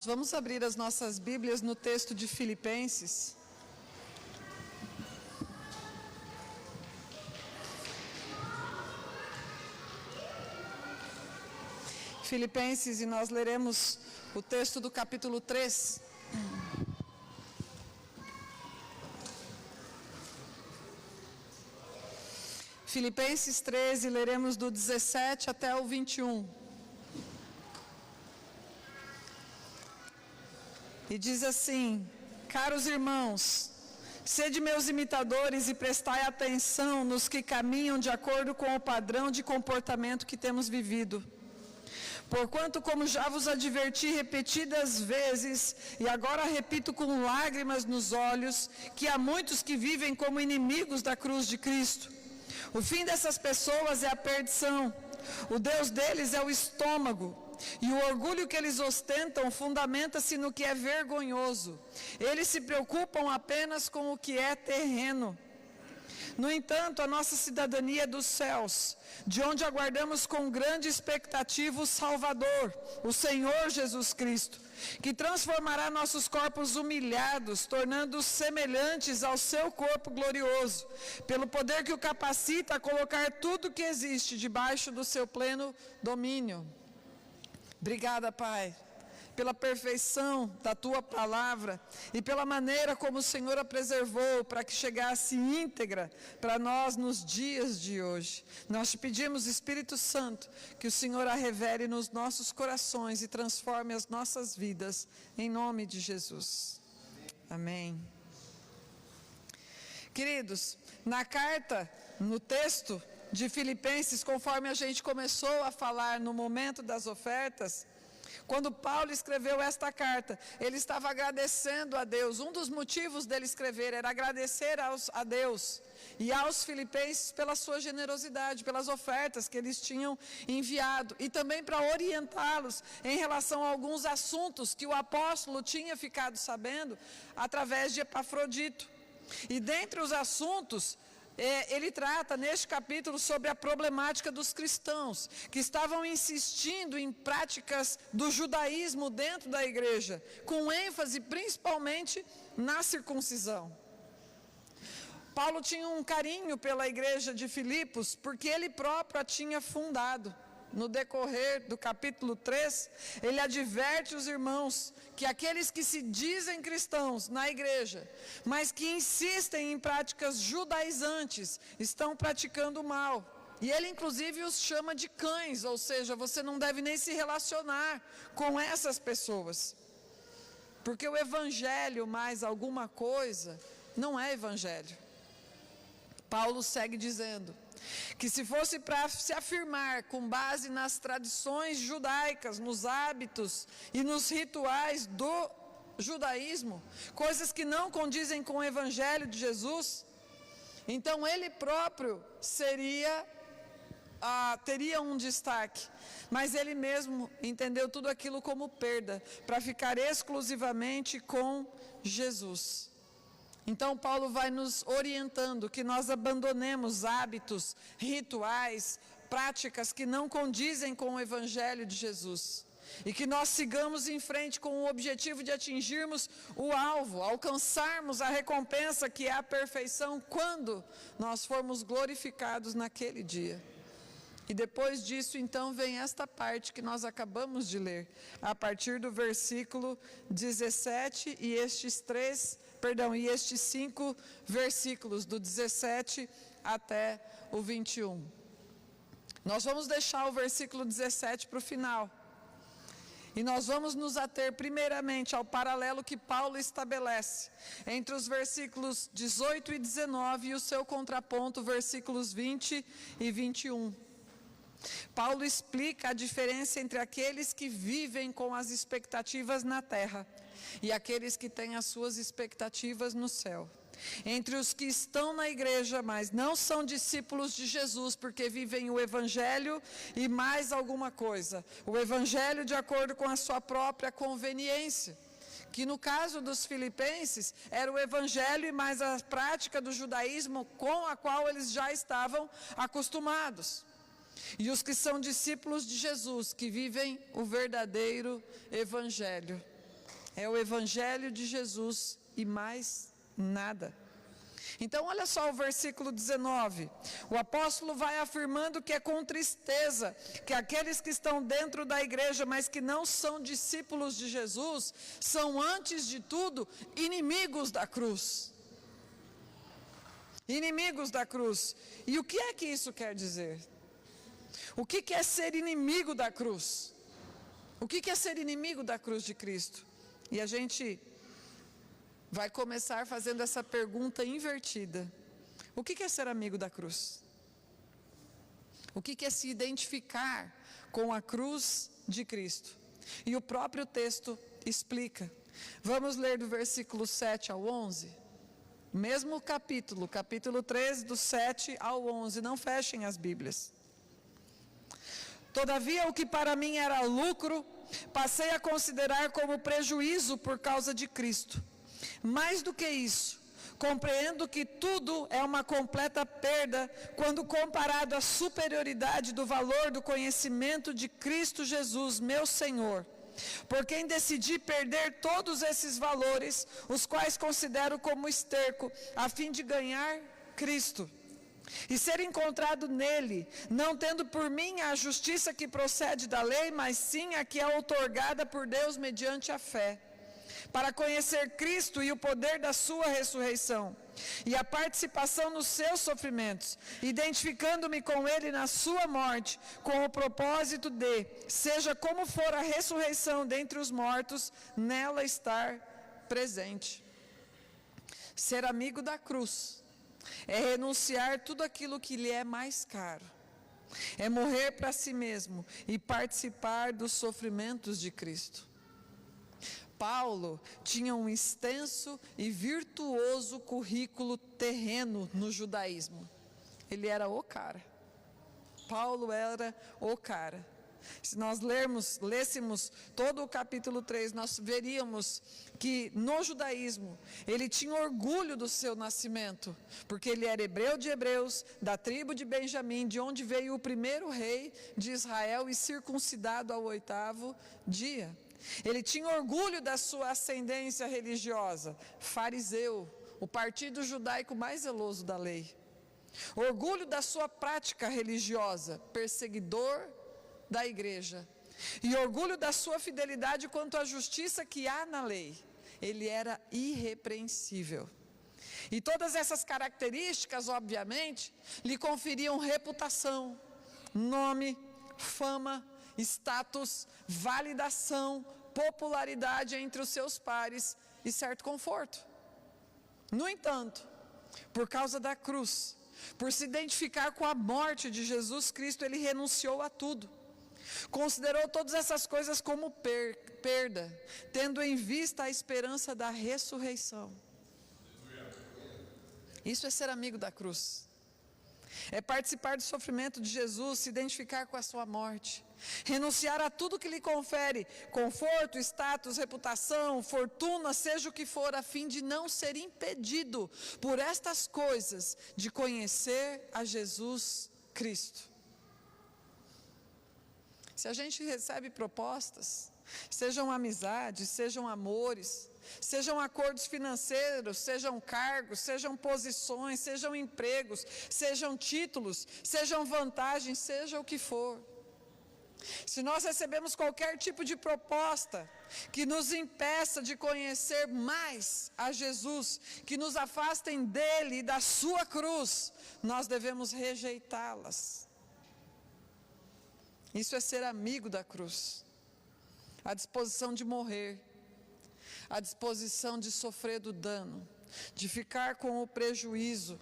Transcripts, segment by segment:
Vamos abrir as nossas Bíblias no texto de Filipenses. Filipenses, e nós leremos o texto do capítulo 3. Filipenses 13, leremos do 17 até o 21. E diz assim: caros irmãos, sede meus imitadores e prestai atenção nos que caminham de acordo com o padrão de comportamento que temos vivido. Porquanto, como já vos adverti repetidas vezes, e agora repito com lágrimas nos olhos, que há muitos que vivem como inimigos da cruz de Cristo. O fim dessas pessoas é a perdição, o Deus deles é o estômago. E o orgulho que eles ostentam fundamenta-se no que é vergonhoso. Eles se preocupam apenas com o que é terreno. No entanto, a nossa cidadania é dos céus, de onde aguardamos com grande expectativa o Salvador, o Senhor Jesus Cristo, que transformará nossos corpos humilhados, tornando-os semelhantes ao seu corpo glorioso, pelo poder que o capacita a colocar tudo que existe debaixo do seu pleno domínio. Obrigada, Pai, pela perfeição da Tua palavra e pela maneira como o Senhor a preservou para que chegasse íntegra para nós nos dias de hoje. Nós te pedimos, Espírito Santo, que o Senhor a revele nos nossos corações e transforme as nossas vidas, em nome de Jesus. Amém. Queridos, na carta, no texto de Filipenses, conforme a gente começou a falar no momento das ofertas, quando Paulo escreveu esta carta, ele estava agradecendo a Deus. Um dos motivos dele escrever era agradecer a Deus e aos filipenses pela sua generosidade, pelas ofertas que eles tinham enviado, e também para orientá-los em relação a alguns assuntos que o apóstolo tinha ficado sabendo através de Epafrodito. E dentre os assuntos, ele trata neste capítulo sobre a problemática dos cristãos que estavam insistindo em práticas do judaísmo dentro da igreja, com ênfase principalmente na circuncisão. Paulo tinha um carinho pela igreja de Filipos, porque ele próprio a tinha fundado. No decorrer do capítulo 3, ele adverte os irmãos que aqueles que se dizem cristãos na igreja, mas que insistem em práticas judaizantes, estão praticando mal. E ele inclusive os chama de cães, ou seja, você não deve nem se relacionar com essas pessoas. Porque o evangelho mais alguma coisa não é evangelho. Paulo segue dizendo que se fosse para se afirmar com base nas tradições judaicas, nos hábitos e nos rituais do judaísmo, coisas que não condizem com o evangelho de Jesus, então ele próprio teria um destaque, mas ele mesmo entendeu tudo aquilo como perda, para ficar exclusivamente com Jesus. Então Paulo vai nos orientando que nós abandonemos hábitos, rituais, práticas que não condizem com o evangelho de Jesus. E que nós sigamos em frente com o objetivo de atingirmos o alvo, alcançarmos a recompensa que é a perfeição quando nós formos glorificados naquele dia. E depois disso, então, vem esta parte que nós acabamos de ler, a partir do versículo 17 e estes 5 versículos, do 17 até o 21. Nós vamos deixar o versículo 17 para o final. E nós vamos nos ater primeiramente ao paralelo que Paulo estabelece entre os versículos 18 e 19 e o seu contraponto, versículos 20 e 21. Paulo explica a diferença entre aqueles que vivem com as expectativas na terra e aqueles que têm as suas expectativas no céu. Entre os que estão na igreja, mas não são discípulos de Jesus, porque vivem o evangelho e mais alguma coisa. O evangelho de acordo com a sua própria conveniência. Que no caso dos filipenses, era o evangelho e mais a prática do judaísmo com a qual eles já estavam acostumados. E os que são discípulos de Jesus, que vivem o verdadeiro evangelho. É o Evangelho de Jesus e mais nada. Então olha só o versículo 19, o apóstolo vai afirmando que é com tristeza que aqueles que estão dentro da igreja, mas que não são discípulos de Jesus, são antes de tudo inimigos da cruz. Inimigos da cruz. E o que é que isso quer dizer? O que é ser inimigo da cruz? O que é ser inimigo da cruz de Cristo? E a gente vai começar fazendo essa pergunta invertida. O que é ser amigo da cruz? O que é se identificar com a cruz de Cristo? E o próprio texto explica. Vamos ler do versículo 7 ao 11. Mesmo capítulo 13, do 7 ao 11. Não fechem as Bíblias. Todavia, o que para mim era lucro, passei a considerar como prejuízo por causa de Cristo. Mais do que isso, compreendo que tudo é uma completa perda quando comparado à superioridade do valor do conhecimento de Cristo Jesus, meu Senhor. Por quem decidi perder todos esses valores, os quais considero como esterco, a fim de ganhar Cristo e ser encontrado nele, não tendo por mim a justiça que procede da lei, mas sim a que é outorgada por Deus mediante a fé, para conhecer Cristo e o poder da sua ressurreição, e a participação nos seus sofrimentos, identificando-me com ele na sua morte, com o propósito de, seja como for a ressurreição dentre os mortos, nela estar presente. Ser amigo da cruz é renunciar tudo aquilo que lhe é mais caro, é morrer para si mesmo e participar dos sofrimentos de Cristo. Paulo tinha um extenso e virtuoso currículo terreno no judaísmo. Ele era o cara. Paulo era o cara. Se nós lêssemos todo o capítulo 3, nós veríamos que no judaísmo ele tinha orgulho do seu nascimento, porque ele era hebreu de hebreus, da tribo de Benjamim, de onde veio o primeiro rei de Israel e circuncidado ao 8º dia. Ele tinha orgulho da sua ascendência religiosa, fariseu, o partido judaico mais zeloso da lei. Orgulho da sua prática religiosa, perseguidor da igreja. E orgulho da sua fidelidade quanto à justiça que há na lei. Ele era irrepreensível. E todas essas características, obviamente, lhe conferiam reputação, nome, fama, status, validação, popularidade entre os seus pares e certo conforto. No entanto, por causa da cruz, por se identificar com a morte de Jesus Cristo, ele renunciou a tudo. Considerou todas essas coisas como perda, tendo em vista a esperança da ressurreição. Isso é ser amigo da cruz. É participar do sofrimento de Jesus, se identificar com a sua morte, renunciar a tudo que lhe confere conforto, status, reputação, fortuna, seja o que for, a fim de não ser impedido por estas coisas de conhecer a Jesus Cristo. Se a gente recebe propostas, sejam amizades, sejam amores, sejam acordos financeiros, sejam cargos, sejam posições, sejam empregos, sejam títulos, sejam vantagens, seja o que for. Se nós recebemos qualquer tipo de proposta que nos impeça de conhecer mais a Jesus, que nos afastem dele e da sua cruz, nós devemos rejeitá-las. Isso é ser amigo da cruz, a disposição de morrer, a disposição de sofrer do dano, de ficar com o prejuízo,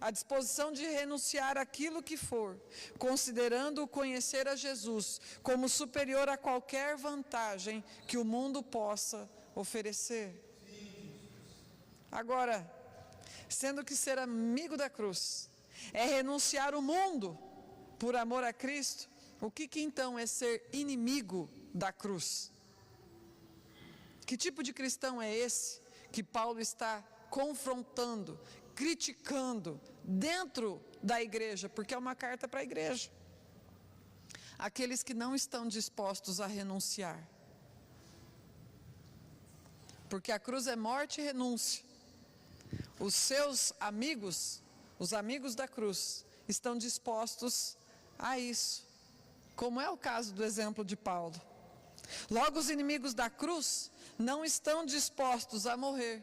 a disposição de renunciar àquilo que for, considerando o conhecer a Jesus como superior a qualquer vantagem que o mundo possa oferecer. Agora, sendo que ser amigo da cruz é renunciar o mundo por amor a Cristo, o que então é ser inimigo da cruz? Que tipo de cristão é esse que Paulo está confrontando, criticando dentro da igreja? Porque é uma carta para a igreja. Aqueles que não estão dispostos a renunciar. porque a cruz é morte e renúncia. Os seus amigos, os amigos da cruz, estão dispostos a isso, como é o caso do exemplo de Paulo. Logo, os inimigos da cruz não estão dispostos a morrer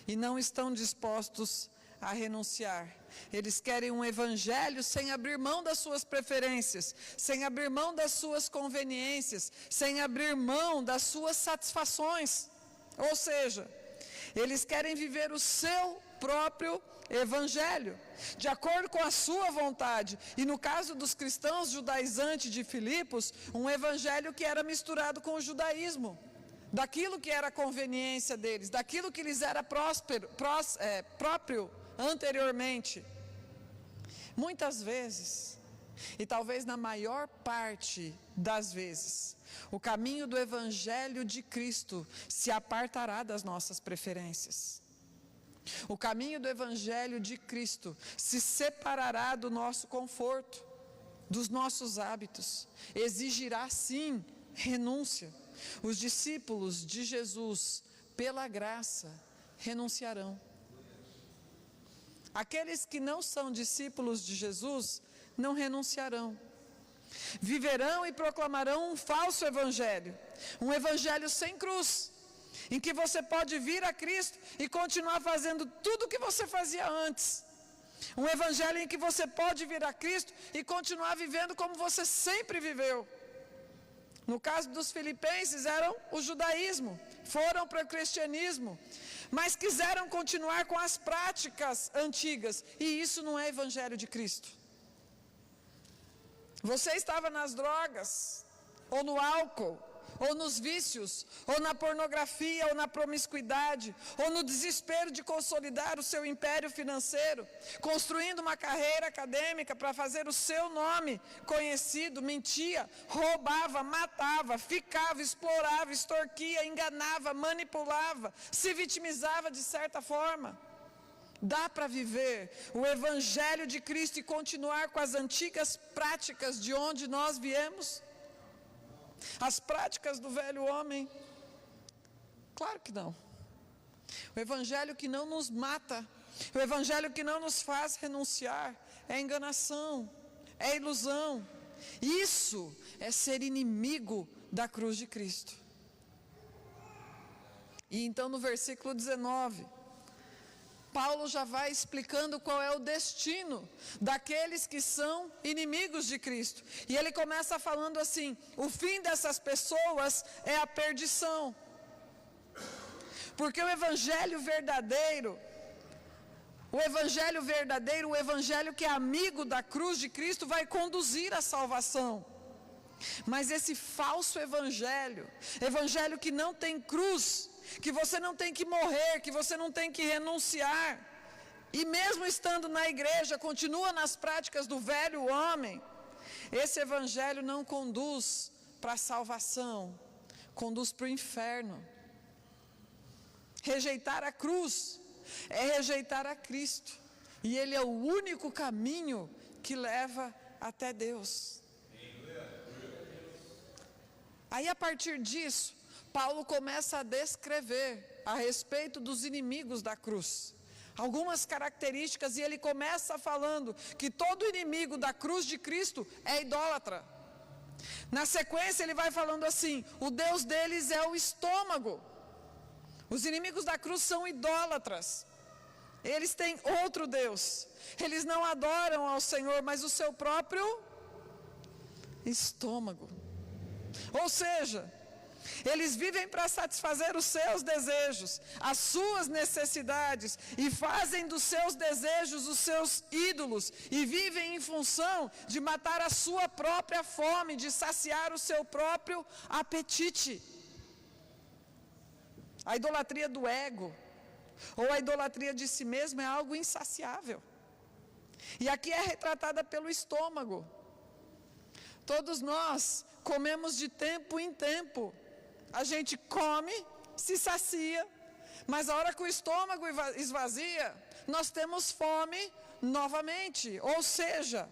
e não estão dispostos a renunciar. Eles querem um evangelho sem abrir mão das suas preferências, sem abrir mão das suas conveniências, sem abrir mão das suas satisfações. Ou seja, eles querem viver o seu próprio evangelho, de acordo com a sua vontade. E no caso dos cristãos judaizantes de Filipos, um evangelho que era misturado com o judaísmo, daquilo que era a conveniência deles, daquilo que lhes era próprio anteriormente. Muitas vezes, e talvez na maior parte das vezes, o caminho do evangelho de Cristo se apartará das nossas preferências. O caminho do evangelho de Cristo se separará do nosso conforto, dos nossos hábitos. Exigirá sim renúncia. Os discípulos de Jesus, pela graça, renunciarão. Aqueles que não são discípulos de Jesus não renunciarão. Viverão e proclamarão um falso evangelho, um evangelho sem cruz, em que você pode vir a Cristo e continuar fazendo tudo o que você fazia antes. Um evangelho em que você pode vir a Cristo e continuar vivendo como você sempre viveu. No caso dos filipenses, eram o judaísmo, foram para o cristianismo, mas quiseram continuar com as práticas antigas, e isso não é evangelho de Cristo. Você estava nas drogas, ou no álcool, ou nos vícios, ou na pornografia, ou na promiscuidade, ou no desespero de consolidar o seu império financeiro, construindo uma carreira acadêmica para fazer o seu nome conhecido, mentia, roubava, matava, ficava, explorava, extorquia, enganava, manipulava, se vitimizava de certa forma. Dá para viver o evangelho de Cristo e continuar com as antigas práticas de onde nós viemos? As práticas do velho homem? Claro que não. O evangelho que não nos mata, o evangelho que não nos faz renunciar, é enganação, é ilusão. Isso é ser inimigo da cruz de Cristo. E então no versículo 19, Paulo já vai explicando qual é o destino daqueles que são inimigos de Cristo. E ele começa falando assim: o fim dessas pessoas é a perdição. Porque o evangelho verdadeiro, o evangelho que é amigo da cruz de Cristo, vai conduzir à salvação. Mas esse falso evangelho que não tem cruz, que você não tem que morrer, que você não tem que renunciar, e mesmo estando na igreja, continua nas práticas do velho homem, esse evangelho não conduz para a salvação, conduz para o inferno. Rejeitar a cruz é rejeitar a Cristo, e Ele é o único caminho que leva até Deus. Aí, a partir disso, Paulo começa a descrever a respeito dos inimigos da cruz, algumas características, e ele começa falando que todo inimigo da cruz de Cristo é idólatra. Na sequência ele vai falando assim: o Deus deles é o estômago. Os inimigos da cruz são idólatras, eles têm outro Deus, eles não adoram ao Senhor, mas o seu próprio estômago. Ou seja, eles vivem para satisfazer os seus desejos, as suas necessidades, e fazem dos seus desejos os seus ídolos, e vivem em função de matar a sua própria fome, de saciar o seu próprio apetite. A idolatria do ego, ou a idolatria de si mesmo, é algo insaciável. E aqui é retratada pelo estômago. Todos nós comemos de tempo em tempo. A gente come, se sacia, mas a hora que o estômago esvazia, nós temos fome novamente. Ou seja,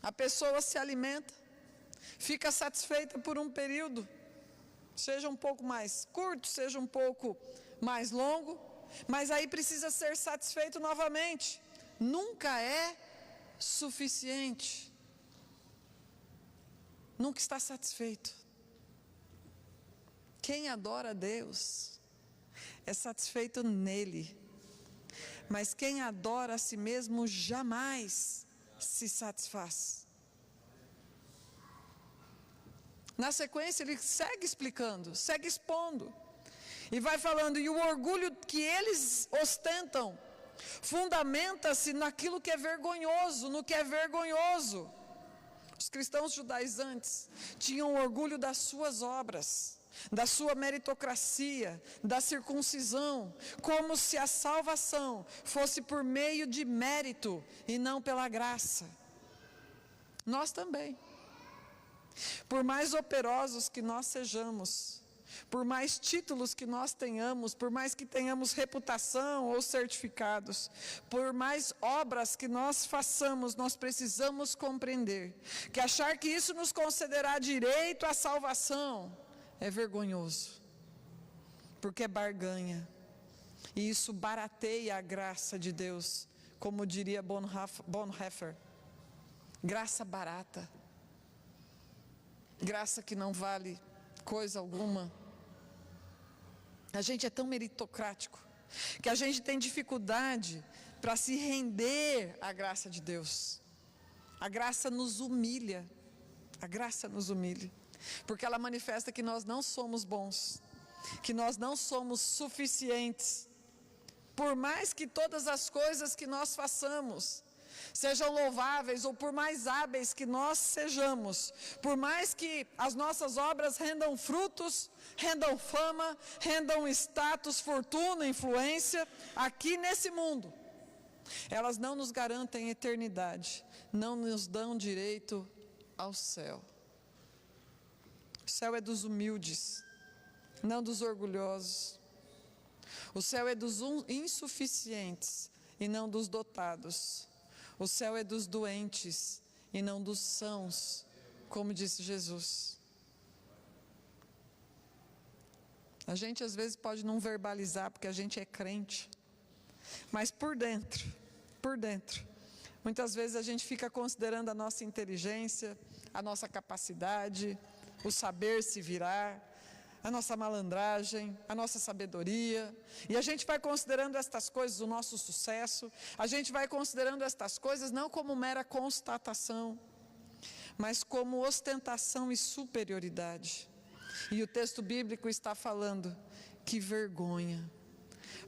a pessoa se alimenta, fica satisfeita por um período, seja um pouco mais curto, seja um pouco mais longo, mas aí precisa ser satisfeito novamente. Nunca é suficiente. Nunca está satisfeito. Quem adora a Deus é satisfeito nele. Mas quem adora a si mesmo jamais se satisfaz. Na sequência ele segue explicando, segue expondo. E vai falando, e o orgulho que eles ostentam fundamenta-se naquilo que é vergonhoso, no que é vergonhoso. Os cristãos judaizantes tinham orgulho das suas obras, da sua meritocracia, da circuncisão, como se a salvação fosse por meio de mérito e não pela graça. Nós também. Por mais operosos que nós sejamos, por mais títulos que nós tenhamos, por mais que tenhamos reputação ou certificados, por mais obras que nós façamos, nós precisamos compreender que achar que isso nos concederá direito à salvação é vergonhoso, porque é barganha, e isso barateia a graça de Deus, como diria Bonhoeffer, graça barata, graça que não vale coisa alguma. A gente é tão meritocrático, que a gente tem dificuldade para se render à graça de Deus. A graça nos humilha, a graça nos humilha, porque ela manifesta que nós não somos bons, que nós não somos suficientes, por mais que todas as coisas que nós façamos sejam louváveis, ou por mais hábeis que nós sejamos, por mais que as nossas obras rendam frutos, rendam fama, rendam status, fortuna, influência, aqui nesse mundo, elas não nos garantem eternidade, não nos dão direito ao céu. O céu é dos humildes, não dos orgulhosos. O céu é dos insuficientes e não dos dotados. O céu é dos doentes e não dos sãos, como disse Jesus. A gente às vezes pode não verbalizar porque a gente é crente, mas por dentro, muitas vezes a gente fica considerando a nossa inteligência, a nossa capacidade, o saber se virar, a nossa malandragem, a nossa sabedoria, e a gente vai considerando estas coisas o nosso sucesso, a gente vai considerando estas coisas não como mera constatação, mas como ostentação e superioridade. E o texto bíblico está falando, que vergonha.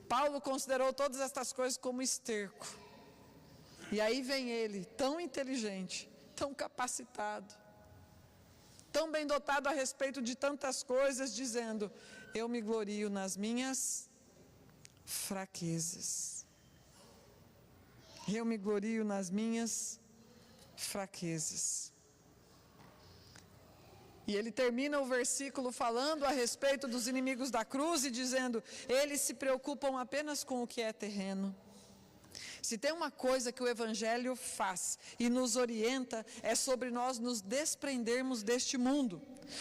Paulo considerou todas estas coisas como esterco, e aí vem ele, tão inteligente, tão capacitado, tão bem dotado a respeito de tantas coisas, dizendo, eu me glorio nas minhas fraquezas. Eu me glorio nas minhas fraquezas. E ele termina o versículo falando a respeito dos inimigos da cruz e dizendo, eles se preocupam apenas com o que é terreno. Se tem uma coisa que o Evangelho faz e nos orienta, é sobre nós nos desprendermos deste mundo,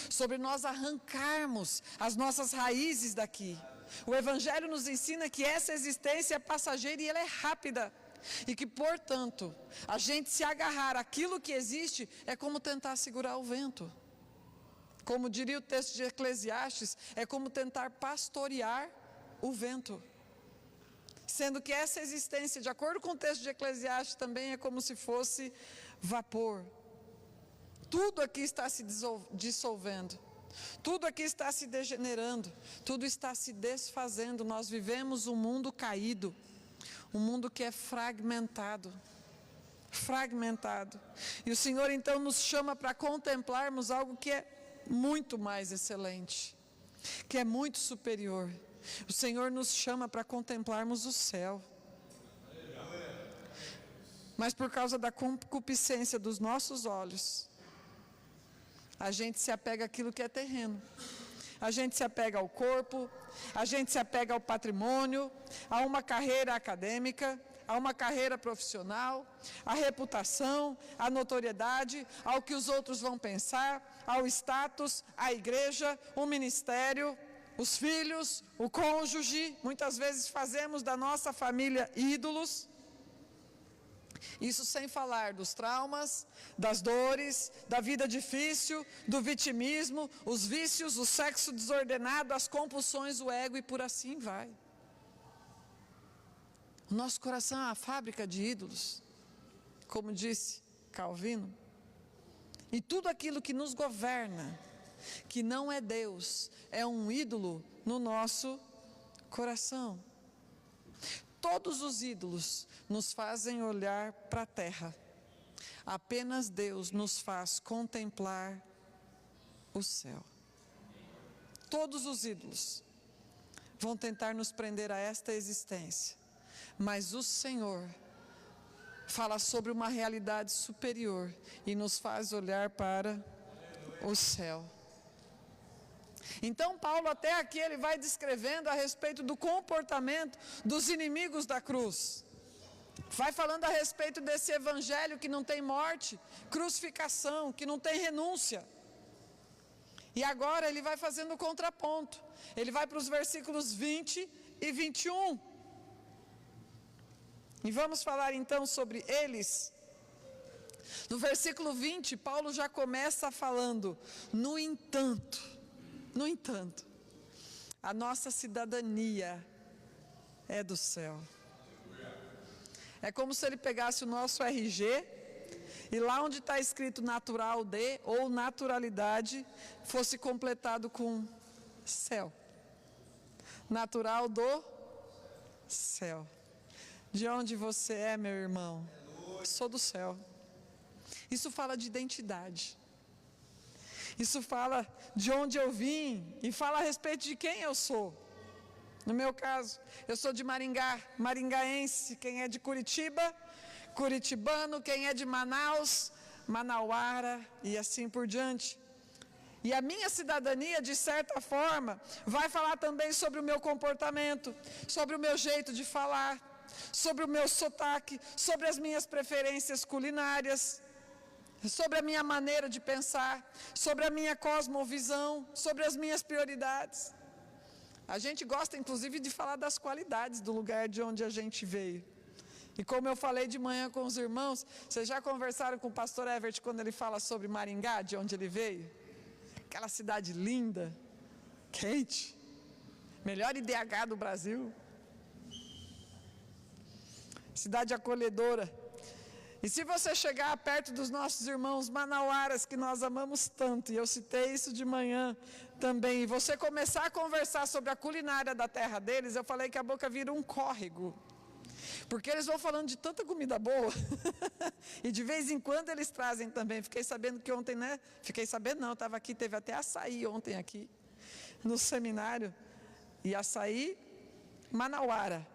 sobre nós arrancarmos as nossas raízes daqui. O Evangelho nos ensina que essa existência é passageira e ela é rápida, e que, portanto, a gente se agarrar àquilo que existe é como tentar segurar o vento. Como diria o texto de Eclesiastes, é como tentar pastorear o vento. Sendo que essa existência, de acordo com o texto de Eclesiastes, também é como se fosse vapor. Tudo aqui está se dissolvendo, tudo aqui está se degenerando, tudo está se desfazendo. Nós vivemos um mundo caído, um mundo que é fragmentado. E o Senhor então nos chama para contemplarmos algo que é muito mais excelente, que é muito superior. O Senhor nos chama para contemplarmos o céu. Mas por causa da concupiscência dos nossos olhos, a gente se apega àquilo que é terreno. A gente se apega ao corpo, a gente se apega ao patrimônio, a uma carreira acadêmica, a uma carreira profissional, à reputação, à notoriedade, ao que os outros vão pensar, ao status, à igreja, o ministério, os filhos, o cônjuge. Muitas vezes fazemos da nossa família ídolos. Isso sem falar dos traumas, das dores, da vida difícil, do vitimismo, os vícios, o sexo desordenado, as compulsões, o ego e por assim vai. O nosso coração é uma fábrica de ídolos, como disse Calvino. E tudo aquilo que nos governa, que não é Deus, é um ídolo no nosso coração. Todos os ídolos nos fazem olhar para a terra. Apenas Deus nos faz contemplar o céu. Todos os ídolos vão tentar nos prender a esta existência, mas o Senhor fala sobre uma realidade superior e nos faz olhar para o céu. Então Paulo até aqui ele vai descrevendo a respeito do comportamento dos inimigos da cruz. Vai falando a respeito desse evangelho que não tem morte, crucificação, que não tem renúncia. E agora ele vai fazendo o contraponto. Ele vai para os versículos 20 e 21. E vamos falar então sobre eles. No versículo 20, Paulo já começa falando: no entanto, a nossa cidadania é do céu. É como se ele pegasse o nosso RG e lá onde está escrito natural de ou naturalidade, fosse completado com céu. Natural do céu. De onde você é, meu irmão? Sou do céu. Isso fala de identidade. Isso fala de onde eu vim e fala a respeito de quem eu sou. No meu caso, eu sou de Maringá, maringaense. Quem é de Curitiba, curitibano. Quem é de Manaus, manauara e assim por diante. E a minha cidadania, de certa forma, vai falar também sobre o meu comportamento, sobre o meu jeito de falar, sobre o meu sotaque, sobre as minhas preferências culinárias, sobre a minha maneira de pensar, sobre a minha cosmovisão, sobre as minhas prioridades. A gente gosta, inclusive, de falar das qualidades do lugar de onde a gente veio. E como eu falei de manhã com os irmãos, vocês já conversaram com o pastor Evert quando ele fala sobre Maringá, de onde ele veio? Aquela cidade linda, quente, melhor IDH do Brasil. Cidade acolhedora. E se você chegar perto dos nossos irmãos manauaras, que nós amamos tanto, e eu citei isso de manhã também, e você começar a conversar sobre a culinária da terra deles, eu falei que a boca vira um córrego. Porque eles vão falando de tanta comida boa, e de vez em quando eles trazem também. Fiquei sabendo que ontem, Fiquei sabendo não, eu estava aqui, teve até açaí ontem aqui, no seminário, e açaí manauara.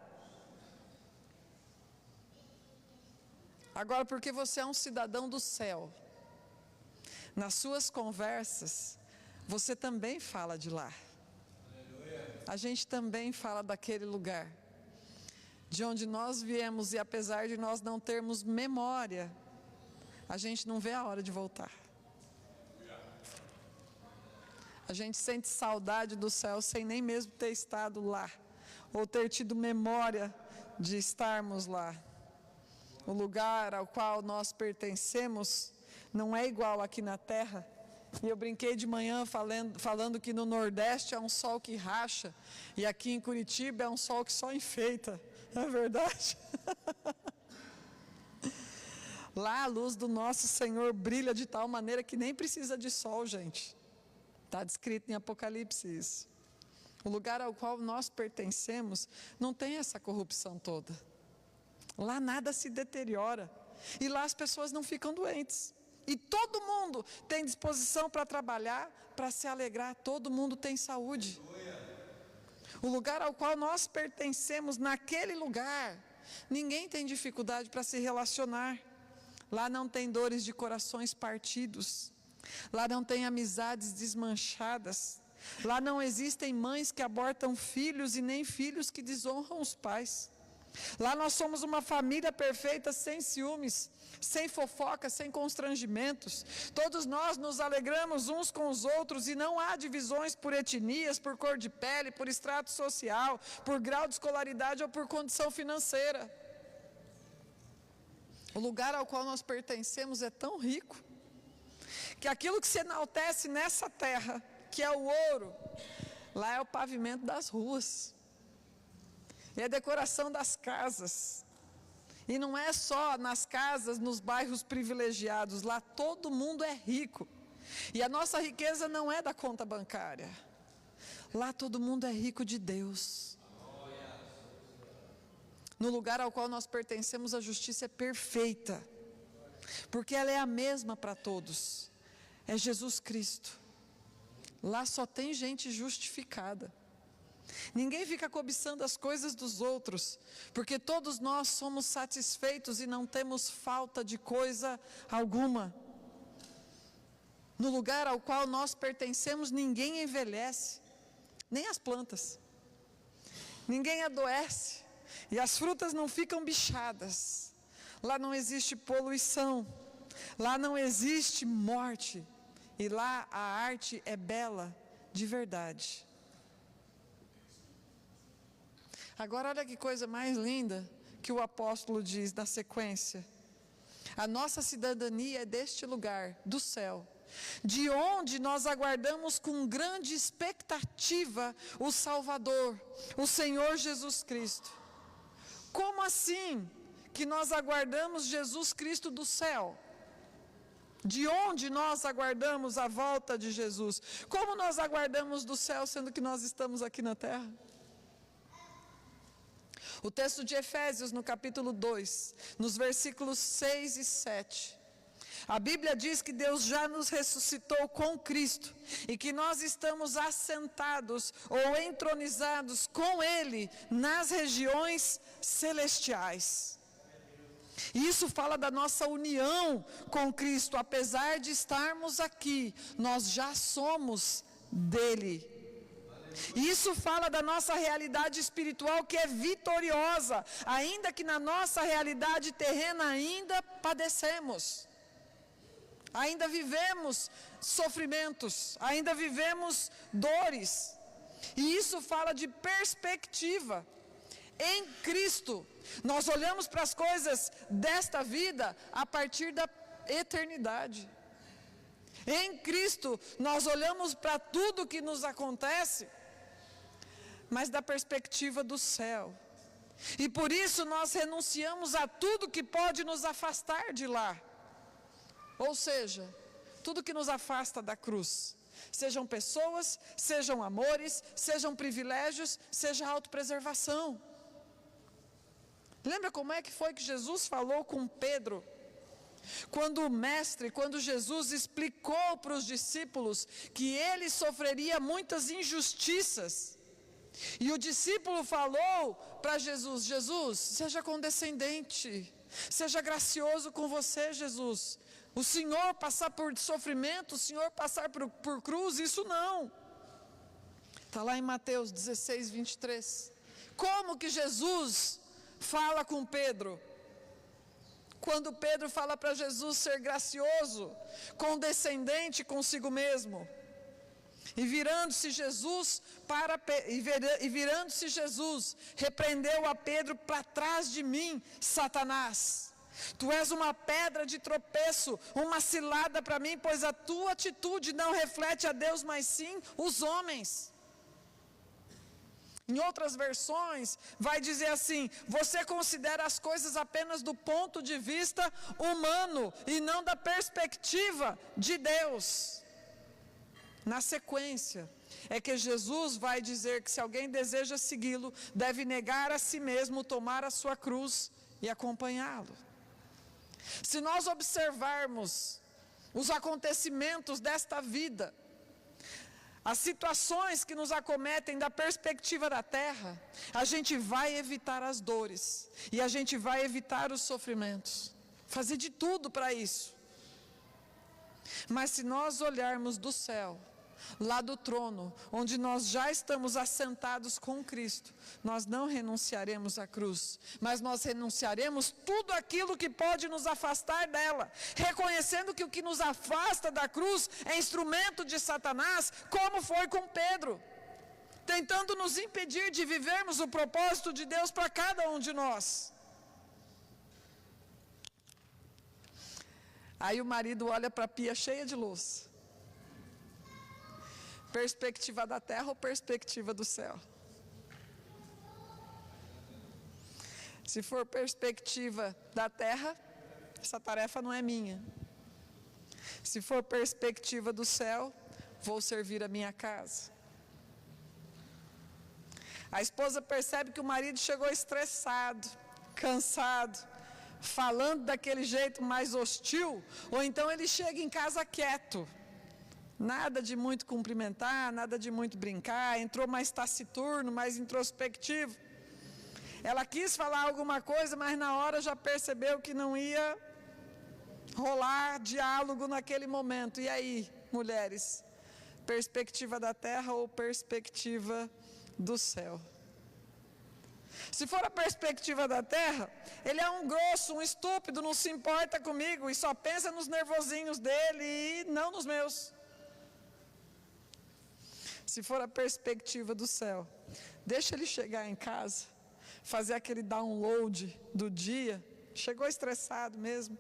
Agora, porque você é um cidadão do céu, nas suas conversas, você também fala de lá. A gente também fala daquele lugar, de onde nós viemos, e apesar de nós não termos memória, a gente não vê a hora de voltar. A gente sente saudade do céu sem nem mesmo ter estado lá, ou ter tido memória de estarmos lá. O lugar ao qual nós pertencemos não é igual aqui na terra. E eu brinquei de manhã falando que no Nordeste é um sol que racha, e aqui em Curitiba é um sol que só enfeita. Não é verdade? Lá a luz do nosso Senhor brilha de tal maneira que nem precisa de sol, gente. Está descrito em Apocalipse isso. O lugar ao qual nós pertencemos não tem essa corrupção toda. Lá nada se deteriora. E lá as pessoas não ficam doentes. E todo mundo tem disposição para trabalhar, para se alegrar. Todo mundo tem saúde. O lugar ao qual nós pertencemos, naquele lugar, ninguém tem dificuldade para se relacionar. Lá não tem dores de corações partidos. Lá não tem amizades desmanchadas. Lá não existem mães que abortam filhos e nem filhos que desonram os pais. Lá nós somos uma família perfeita, sem ciúmes, sem fofoca, sem constrangimentos. Todos nós nos alegramos uns com os outros e não há divisões por etnias, por cor de pele, por extrato social, por grau de escolaridade ou por condição financeira. O lugar ao qual nós pertencemos é tão rico que aquilo que se enaltece nessa terra, que é o ouro, lá é o pavimento das ruas, e a decoração das casas. E não é só nas casas, nos bairros privilegiados, lá todo mundo é rico. E a nossa riqueza não é da conta bancária. Lá todo mundo é rico de Deus. No lugar ao qual nós pertencemos, a justiça é perfeita, porque ela é a mesma para todos. É Jesus Cristo. Lá só tem gente justificada. Ninguém fica cobiçando as coisas dos outros, porque todos nós somos satisfeitos e não temos falta de coisa alguma. No lugar ao qual nós pertencemos, ninguém envelhece, nem as plantas. Ninguém adoece e as frutas não ficam bichadas. Lá não existe poluição, lá não existe morte, e lá a arte é bela de verdade. Agora olha que coisa mais linda que o apóstolo diz na sequência. A nossa cidadania é deste lugar, do céu, de onde nós aguardamos com grande expectativa o Salvador, o Senhor Jesus Cristo. Como assim que nós aguardamos Jesus Cristo do céu? De onde nós aguardamos a volta de Jesus? Como nós aguardamos do céu, sendo que nós estamos aqui na terra? O texto de Efésios, no capítulo 2, nos versículos 6 e 7. A Bíblia diz que Deus já nos ressuscitou com Cristo e que nós estamos assentados ou entronizados com Ele nas regiões celestiais. E isso fala da nossa união com Cristo. Apesar de estarmos aqui, nós já somos dele. Isso fala da nossa realidade espiritual, que é vitoriosa, ainda que na nossa realidade terrena ainda padecemos, ainda vivemos sofrimentos, ainda vivemos dores. E isso fala de perspectiva. Em Cristo, nós olhamos para as coisas desta vida a partir da eternidade. Em Cristo, nós olhamos para tudo que nos acontece, mas da perspectiva do céu. E por isso nós renunciamos a tudo que pode nos afastar de lá. Ou seja, tudo que nos afasta da cruz. Sejam pessoas, sejam amores, sejam privilégios, seja autopreservação. Lembra como é que foi que Jesus falou com Pedro? Quando Jesus explicou para os discípulos que ele sofreria muitas injustiças. E o discípulo falou para Jesus: Jesus, seja condescendente, seja gracioso com você, Jesus. O Senhor passar por sofrimento, o Senhor passar por cruz, isso não. Está lá em Mateus 16, 23. Como que Jesus fala com Pedro? Quando Pedro fala para Jesus ser gracioso, condescendente consigo mesmo. E virando-se Jesus, repreendeu a Pedro: para trás de mim, Satanás. Tu és uma pedra de tropeço, uma cilada para mim, pois a tua atitude não reflete a Deus, mas sim os homens. Em outras versões, vai dizer assim: você considera as coisas apenas do ponto de vista humano e não da perspectiva de Deus. Na sequência, é que Jesus vai dizer que se alguém deseja segui-lo, deve negar a si mesmo, tomar a sua cruz e acompanhá-lo. Se nós observarmos os acontecimentos desta vida, as situações que nos acometem da perspectiva da terra, a gente vai evitar as dores e a gente vai evitar os sofrimentos, fazer de tudo para isso. Mas se nós olharmos do céu, lá do trono, onde nós já estamos assentados com Cristo, nós não renunciaremos à cruz, mas nós renunciaremos tudo aquilo que pode nos afastar dela, reconhecendo que o que nos afasta da cruz é instrumento de Satanás, como foi com Pedro, tentando nos impedir de vivermos o propósito de Deus para cada um de nós. Aí o marido olha para a pia cheia de louça. Perspectiva da terra ou perspectiva do céu? Se for perspectiva da terra, essa tarefa não é minha. Se for perspectiva do céu, vou servir a minha casa. A esposa percebe que o marido chegou estressado, cansado, falando daquele jeito mais hostil, ou então ele chega em casa quieto, nada de muito cumprimentar, nada de muito brincar, entrou mais taciturno, mais introspectivo. Ela quis falar alguma coisa, mas na hora já percebeu que não ia rolar diálogo naquele momento. E aí, mulheres, perspectiva da terra ou perspectiva do céu? Se for a perspectiva da terra, ele é um grosso, um estúpido, não se importa comigo e só pensa nos nervosinhos dele e não nos meus. Se for a perspectiva do céu, deixa ele chegar em casa, fazer aquele download do dia, chegou estressado mesmo,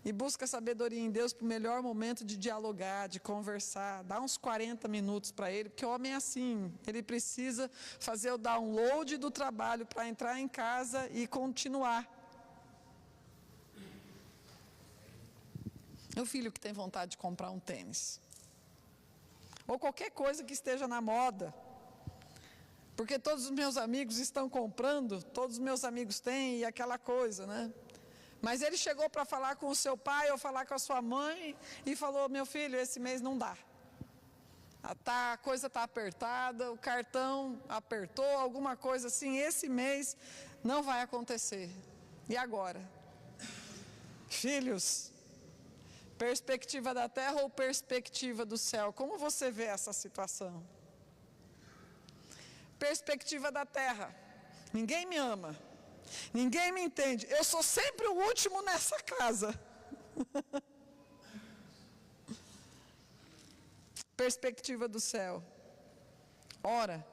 e busca sabedoria em Deus para o melhor momento de dialogar, de conversar. Dá uns 40 minutos para ele, porque o homem é assim, ele precisa fazer o download do trabalho para entrar em casa e continuar. O filho que tem vontade de comprar um tênis, ou qualquer coisa que esteja na moda, porque todos os meus amigos estão comprando, todos os meus amigos têm, e aquela coisa, né? Mas ele chegou para falar com o seu pai ou falar com a sua mãe e falou: meu filho, esse mês não dá. A coisa está apertada, o cartão apertou, alguma coisa assim, esse mês não vai acontecer. E agora? Filhos, perspectiva da terra ou perspectiva do céu? Como você vê essa situação? Perspectiva da terra. Ninguém me ama. Ninguém me entende. Eu sou sempre o último nessa casa. Perspectiva do céu. Ora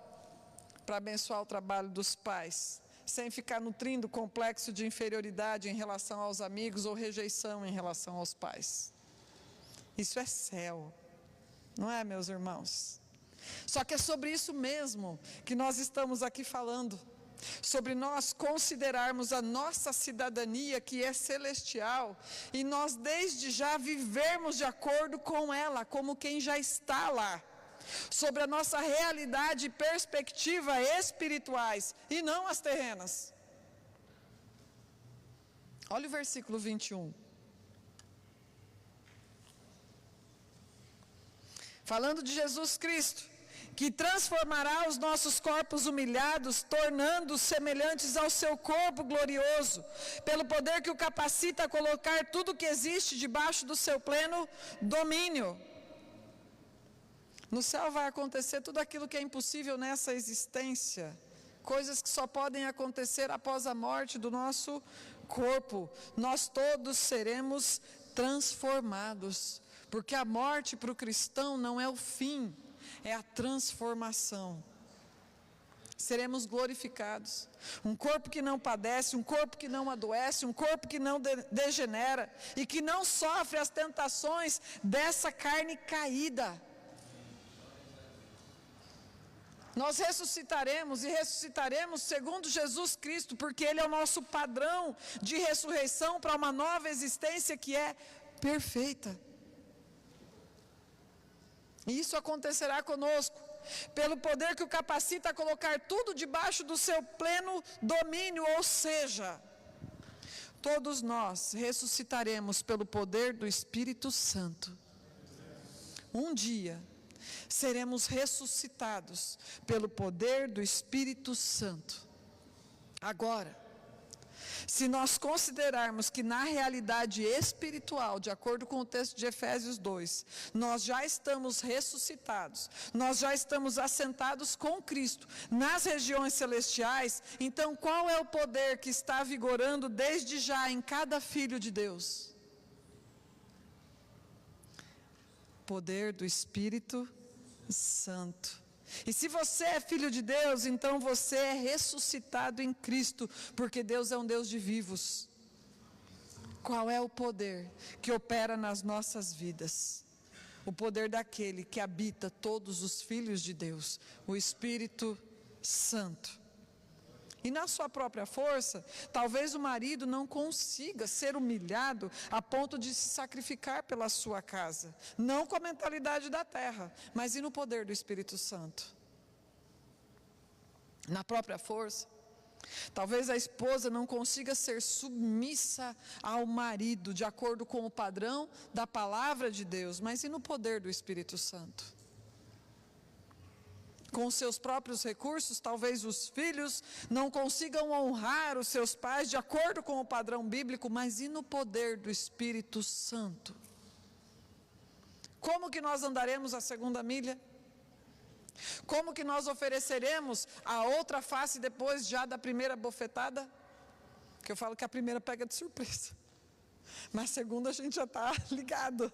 para abençoar o trabalho dos pais, sem ficar nutrindo complexo de inferioridade em relação aos amigos ou rejeição em relação aos pais. Isso é céu, não é, meus irmãos? Só que é sobre isso mesmo que nós estamos aqui falando. Sobre nós considerarmos a nossa cidadania, que é celestial, e nós desde já vivermos de acordo com ela, como quem já está lá. Sobre a nossa realidade e perspectiva espirituais, e não as terrenas. Olha o versículo 21. Falando de Jesus Cristo, que transformará os nossos corpos humilhados, tornando-os semelhantes ao seu corpo glorioso, pelo poder que o capacita a colocar tudo que existe debaixo do seu pleno domínio. No céu vai acontecer tudo aquilo que é impossível nessa existência, coisas que só podem acontecer após a morte do nosso corpo. Nós todos seremos transformados, porque a morte para o cristão não é o fim, é a transformação. Seremos glorificados. Um corpo que não padece, um corpo que não adoece, um corpo que não degenera e que não sofre as tentações dessa carne caída. Nós ressuscitaremos e ressuscitaremos segundo Jesus Cristo, porque Ele é o nosso padrão de ressurreição para uma nova existência que é perfeita. E isso acontecerá conosco, pelo poder que o capacita a colocar tudo debaixo do seu pleno domínio, ou seja, todos nós ressuscitaremos pelo poder do Espírito Santo. Um dia, seremos ressuscitados pelo poder do Espírito Santo. Agora, Se nós considerarmos que na realidade espiritual, de acordo com o texto de Efésios 2, nós já estamos ressuscitados, nós já estamos assentados com Cristo nas regiões celestiais, então qual é o poder que está vigorando desde já em cada filho de Deus? Poder do Espírito Santo. E se você é filho de Deus, então você é ressuscitado em Cristo, porque Deus é um Deus de vivos. Qual é o poder que opera nas nossas vidas? O poder daquele que habita todos os filhos de Deus, o Espírito Santo. E na sua própria força, talvez o marido não consiga ser humilhado a ponto de se sacrificar pela sua casa. Não com a mentalidade da terra, mas e no poder do Espírito Santo. Na própria força, talvez a esposa não consiga ser submissa ao marido, de acordo com o padrão da palavra de Deus, mas e no poder do Espírito Santo. Com os seus próprios recursos, talvez os filhos não consigam honrar os seus pais de acordo com o padrão bíblico, mas e no poder do Espírito Santo? Como que nós andaremos a segunda milha? Como que nós ofereceremos a outra face depois já da primeira bofetada? Porque eu falo que a primeira pega de surpresa, mas a segunda a gente já está ligado.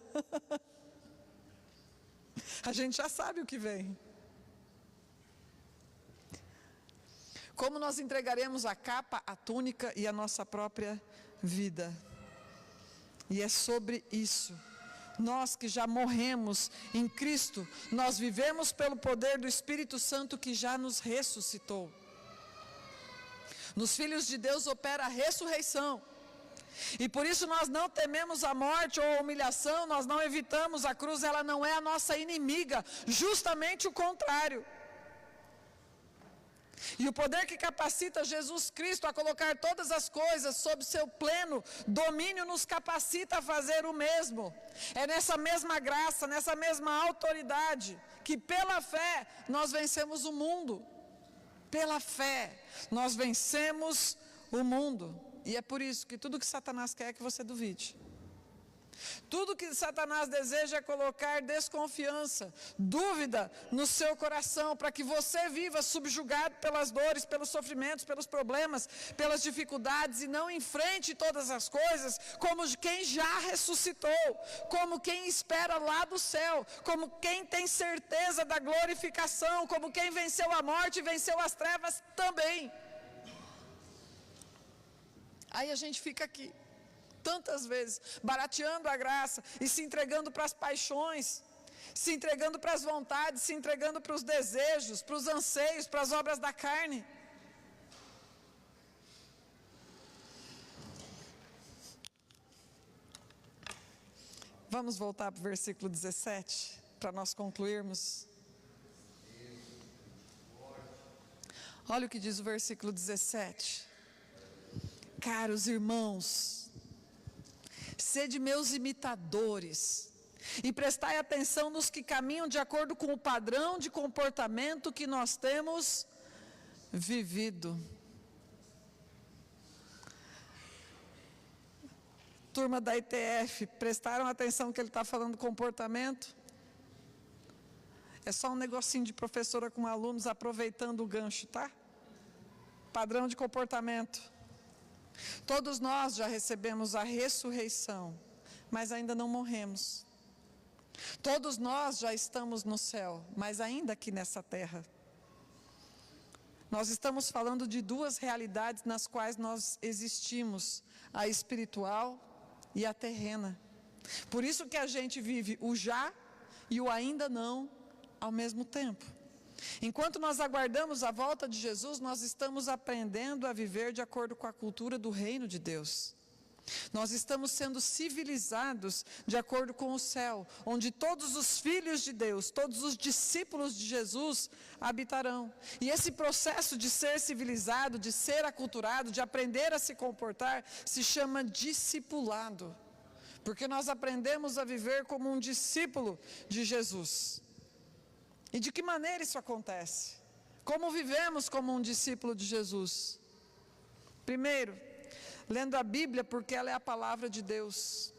A gente já sabe o que vem. Como nós entregaremos a capa, a túnica e a nossa própria vida? E é sobre isso. Nós que já morremos em Cristo, nós vivemos pelo poder do Espírito Santo que já nos ressuscitou. Nos filhos de Deus opera a ressurreição. E por isso nós não tememos a morte ou a humilhação, nós não evitamos a cruz, ela não é a nossa inimiga, justamente o contrário. E o poder que capacita Jesus Cristo a colocar todas as coisas sob seu pleno domínio nos capacita a fazer o mesmo. É nessa mesma graça, nessa mesma autoridade, que pela fé nós vencemos o mundo. Pela fé nós vencemos o mundo. E é por isso que tudo que Satanás quer é que você duvide. Tudo que Satanás deseja é colocar desconfiança, dúvida no seu coração, para que você viva subjugado pelas dores, pelos sofrimentos, pelos problemas, pelas dificuldades, e não enfrente todas as coisas como quem já ressuscitou, como quem espera lá do céu, como quem tem certeza da glorificação, como quem venceu a morte e venceu as trevas também. Aí a gente fica aqui tantas vezes, barateando a graça e se entregando para as paixões, se entregando para as vontades, se entregando para os desejos, para os anseios, para as obras da carne. Vamos voltar para o versículo 17, para nós concluirmos. Olha o que diz o versículo 17. Caros irmãos, sede meus imitadores, e prestai atenção nos que caminham de acordo com o padrão de comportamento que nós temos vivido. Turma da ITF, prestaram atenção que ele está falando comportamento? É só um negocinho de professora com alunos aproveitando o gancho, tá? Padrão de comportamento. Todos nós já recebemos a ressurreição, mas ainda não morremos. Todos nós já estamos no céu, mas ainda aqui nessa terra. Nós estamos falando de duas realidades nas quais nós existimos, a espiritual e a terrena. Por isso que a gente vive o já e o ainda não ao mesmo tempo. Enquanto nós aguardamos a volta de Jesus, nós estamos aprendendo a viver de acordo com a cultura do reino de Deus. Nós estamos sendo civilizados de acordo com o céu, onde todos os filhos de Deus, todos os discípulos de Jesus habitarão. E esse processo de ser civilizado, de ser aculturado, de aprender a se comportar, se chama discipulado. Porque nós aprendemos a viver como um discípulo de Jesus. E de que maneira isso acontece? Como vivemos como um discípulo de Jesus? Primeiro, lendo a Bíblia porque ela é a palavra de Deus.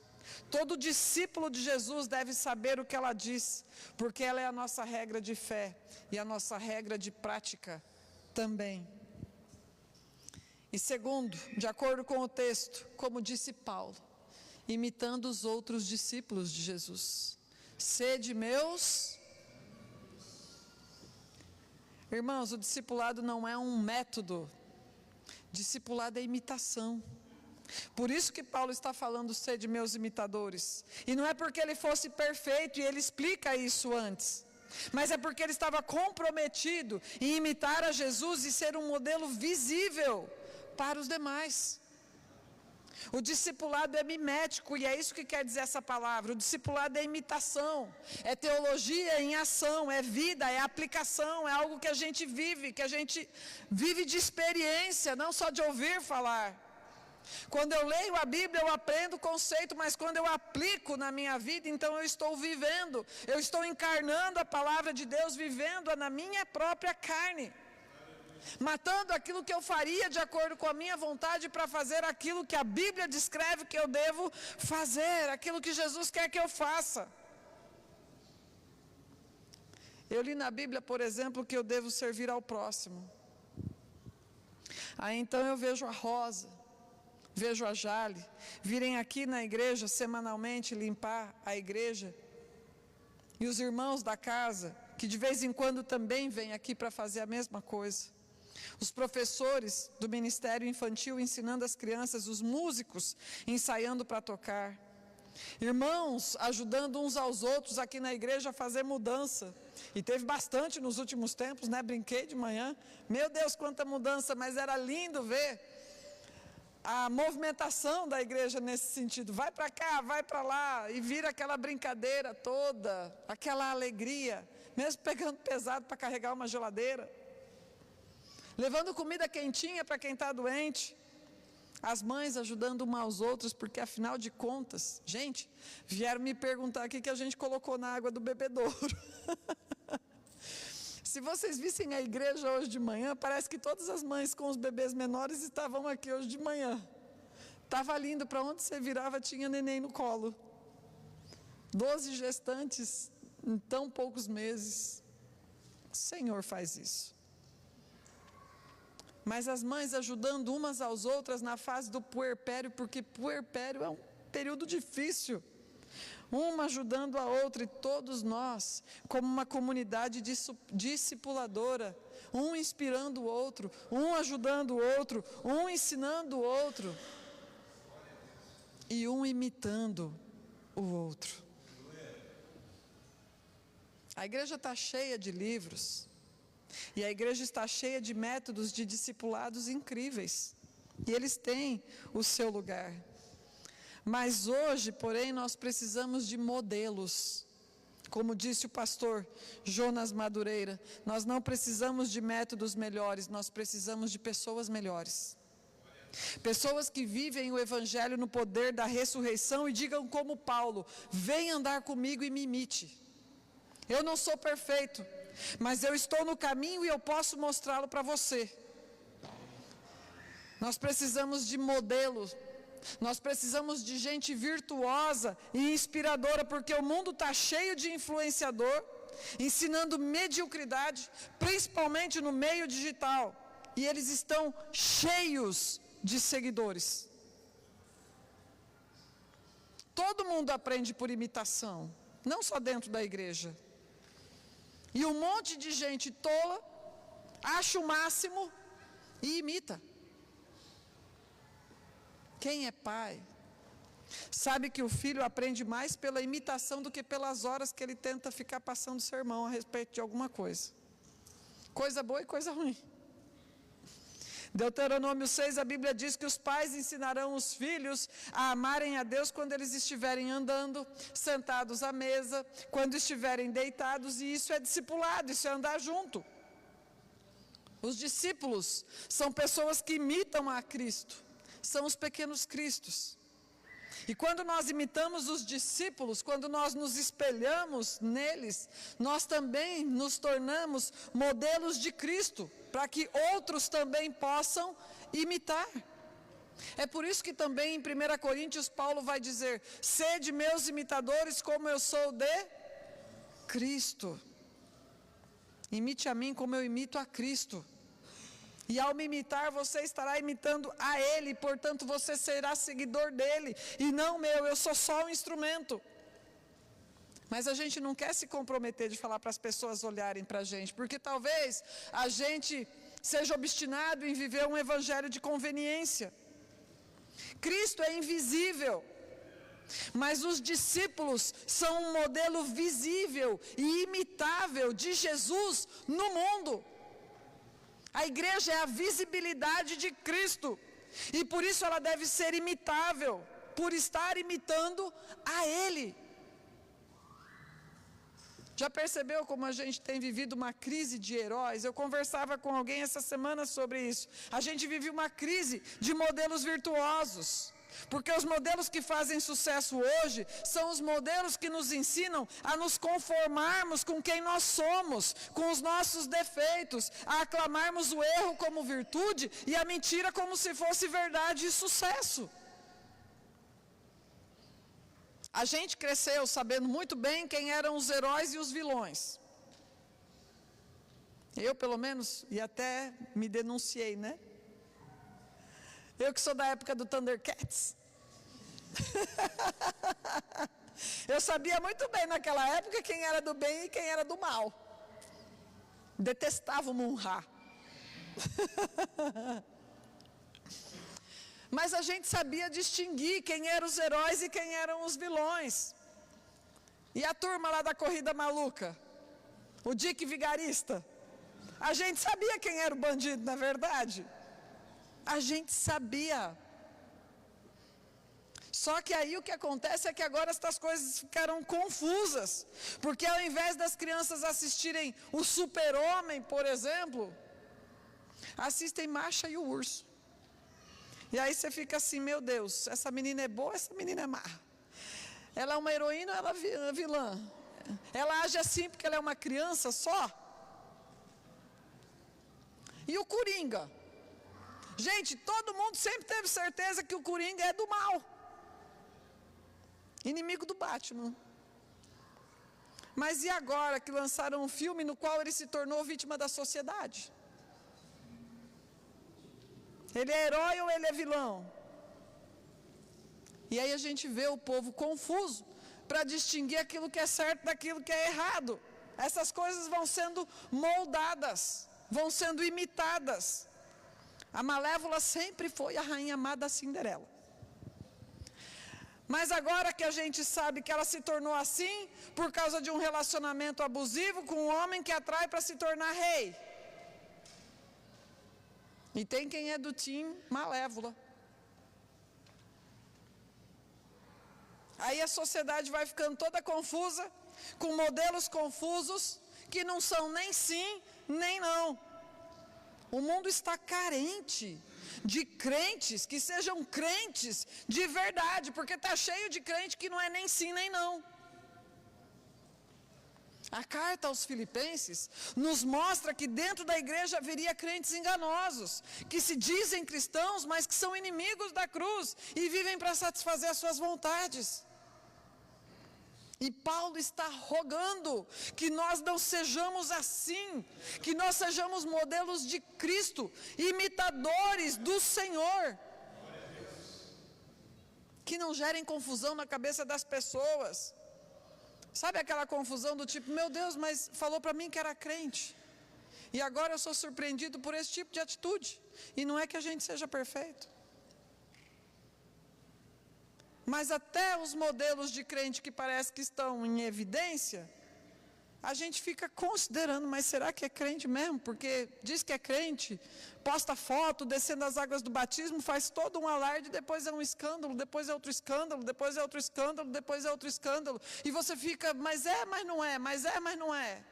Todo discípulo de Jesus deve saber o que ela diz, porque ela é a nossa regra de fé e a nossa regra de prática também. E segundo, de acordo com o texto, como disse Paulo, imitando os outros discípulos de Jesus. Sede meus. Irmãos, o discipulado não é um método, discipulado é imitação. Por isso que Paulo está falando, sede meus imitadores. E não é porque ele fosse perfeito, e ele explica isso antes, mas é porque ele estava comprometido em imitar a Jesus e ser um modelo visível para os demais. O discipulado é mimético, e é isso que quer dizer essa palavra. O discipulado é imitação, é teologia em ação, é vida, é aplicação, é algo que a gente vive de experiência, não só de ouvir falar. Quando eu leio a Bíblia, eu aprendo o conceito, mas quando eu aplico na minha vida, então eu estou vivendo, eu estou encarnando a palavra de Deus, vivendo-a na minha própria carne. Matando aquilo que eu faria de acordo com a minha vontade para fazer aquilo que a Bíblia descreve que eu devo fazer, aquilo que Jesus quer que eu faça. Eu li na Bíblia, por exemplo, que eu devo servir ao próximo. Aí então eu vejo a Rosa, vejo a Jale, virem aqui na igreja semanalmente limpar a igreja, e os irmãos da casa, que de vez em quando também vêm aqui para fazer a mesma coisa. Os professores do Ministério Infantil ensinando as crianças, os músicos ensaiando para tocar. Irmãos ajudando uns aos outros aqui na igreja a fazer mudança. E teve bastante nos últimos tempos, né? Brinquei de manhã. Meu Deus, quanta mudança, mas era lindo ver a movimentação da igreja nesse sentido. Vai para cá, vai para lá, e vira aquela brincadeira toda, aquela alegria, mesmo pegando pesado para carregar uma geladeira. Levando comida quentinha para quem está doente. As mães ajudando umas aos outros, porque afinal de contas, gente, vieram me perguntar o que a gente colocou na água do bebedouro. Se vocês vissem a igreja hoje de manhã, parece que todas as mães com os bebês menores estavam aqui hoje de manhã. Estava lindo, para onde você virava tinha neném no colo. 12 gestantes em tão poucos meses. O Senhor faz isso. Mas as mães ajudando umas às outras na fase do puerpério, porque puerpério é um período difícil. Uma ajudando a outra, e todos nós, como uma comunidade discipuladora, um inspirando o outro, um ajudando o outro, um ensinando o outro, e um imitando o outro. A igreja está cheia de livros, e a igreja está cheia de métodos de discipulados incríveis, e eles têm o seu lugar. Mas hoje, porém, nós precisamos de modelos. Como disse o pastor Jonas Madureira, nós não precisamos de métodos melhores, nós precisamos de pessoas melhores. Pessoas que vivem o evangelho no poder da ressurreição e digam como Paulo: vem andar comigo e me imite. Eu não sou perfeito, mas eu estou no caminho e eu posso mostrá-lo para você. Nós precisamos de modelos. Nós precisamos de gente virtuosa e inspiradora, porque o mundo está cheio de influenciador, ensinando mediocridade, principalmente no meio digital, e eles estão cheios de seguidores. Todo mundo aprende por imitação, não só dentro da igreja. E um monte de gente tola, acha o máximo e imita. Quem é pai sabe que o filho aprende mais pela imitação do que pelas horas que ele tenta ficar passando sermão a respeito de alguma coisa. Coisa boa e coisa ruim. Deuteronômio 6, a Bíblia diz que os pais ensinarão os filhos a amarem a Deus quando eles estiverem andando, sentados à mesa, quando estiverem deitados, e isso é discipulado, isso é andar junto. Os discípulos são pessoas que imitam a Cristo. São os pequenos cristos. E quando nós imitamos os discípulos, quando nós nos espelhamos neles, nós também nos tornamos modelos de Cristo, para que outros também possam imitar. É por isso que também em 1 Coríntios Paulo vai dizer: sede meus imitadores como eu sou de Cristo. Imite a mim como eu imito a Cristo. E ao me imitar, você estará imitando a Ele, portanto você será seguidor dEle, e não meu, eu sou só um instrumento. Mas a gente não quer se comprometer de falar para as pessoas olharem para a gente, porque talvez a gente seja obstinado em viver um evangelho de conveniência. Cristo é invisível, mas os discípulos são um modelo visível e imitável de Jesus no mundo. A igreja é a visibilidade de Cristo, e por isso ela deve ser imitável, por estar imitando a Ele. Já percebeu como a gente tem vivido uma crise de heróis? Eu conversava com alguém essa semana sobre isso. A gente vive uma crise de modelos virtuosos, porque os modelos que fazem sucesso hoje são os modelos que nos ensinam a nos conformarmos com quem nós somos, com os nossos defeitos, a aclamarmos o erro como virtude e a mentira como se fosse verdade e sucesso. A gente cresceu sabendo muito bem quem eram os heróis e os vilões. Eu, pelo menos, e até me denunciei, né? Eu que sou da época do Thundercats. Eu sabia muito bem naquela época quem era do bem e quem era do mal. Detestava o Munra. Mas a gente sabia distinguir quem eram os heróis e quem eram os vilões. E a turma lá da corrida maluca, o Dick Vigarista, a gente sabia quem era o bandido, na verdade. A gente sabia. Só que aí o que acontece é que agora estas coisas ficaram confusas, porque ao invés das crianças assistirem o Super-Homem, por exemplo, assistem Masha e o Urso. E aí você fica assim: meu Deus, essa menina é boa, essa menina é má. Ela é uma heroína ou ela é vilã? Ela age assim porque ela é uma criança só? E o Coringa? Gente, todo mundo sempre teve certeza que o Coringa é do mal. Inimigo do Batman. Mas e agora que lançaram um filme no qual ele se tornou vítima da sociedade? Ele é herói ou ele é vilão? E aí a gente vê o povo confuso para distinguir aquilo que é certo daquilo que é errado. Essas coisas vão sendo moldadas, vão sendo imitadas. A Malévola sempre foi a rainha má da Cinderela. Mas agora que a gente sabe que ela se tornou assim por causa de um relacionamento abusivo com um homem que atrai para se tornar rei. E tem quem é do time Malévola. Aí a sociedade vai ficando toda confusa, com modelos confusos, que não são nem sim, nem não. O mundo está carente de crentes que sejam crentes de verdade, porque está cheio de crente que não é nem sim, nem não. A carta aos Filipenses nos mostra que dentro da igreja haveria crentes enganosos, que se dizem cristãos, mas que são inimigos da cruz e vivem para satisfazer as suas vontades. E Paulo está rogando que nós não sejamos assim, que nós sejamos modelos de Cristo, imitadores do Senhor, que não gerem confusão na cabeça das pessoas. Sabe aquela confusão do tipo: meu Deus, mas falou para mim que era crente, e agora eu sou surpreendido por esse tipo de atitude. E não é que a gente seja perfeito, mas até os modelos de crente que parece que estão em evidência, a gente fica considerando: mas será que é crente mesmo? Porque diz que é crente, posta foto descendo as águas do batismo, faz todo um alarde, depois é um escândalo, depois é outro escândalo, depois é outro escândalo, depois é outro escândalo, e você fica: mas é, mas não é, mas é, mas não é.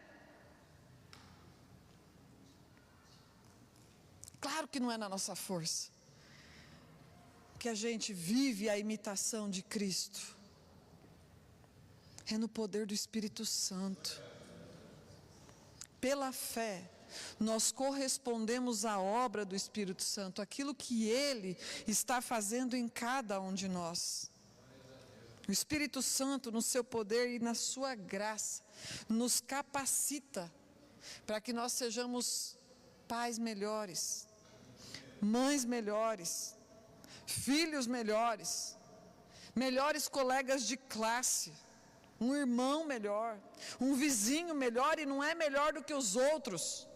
Claro que não é na nossa força que a gente vive a imitação de Cristo. É no poder do Espírito Santo, pela fé, nós correspondemos à obra do Espírito Santo, aquilo que Ele está fazendo em cada um de nós. O Espírito Santo, no seu poder e na sua graça, nos capacita para que nós sejamos pais melhores, mães melhores, filhos melhores, melhores colegas de classe, um irmão melhor, um vizinho melhor, e não é melhor do que os outros,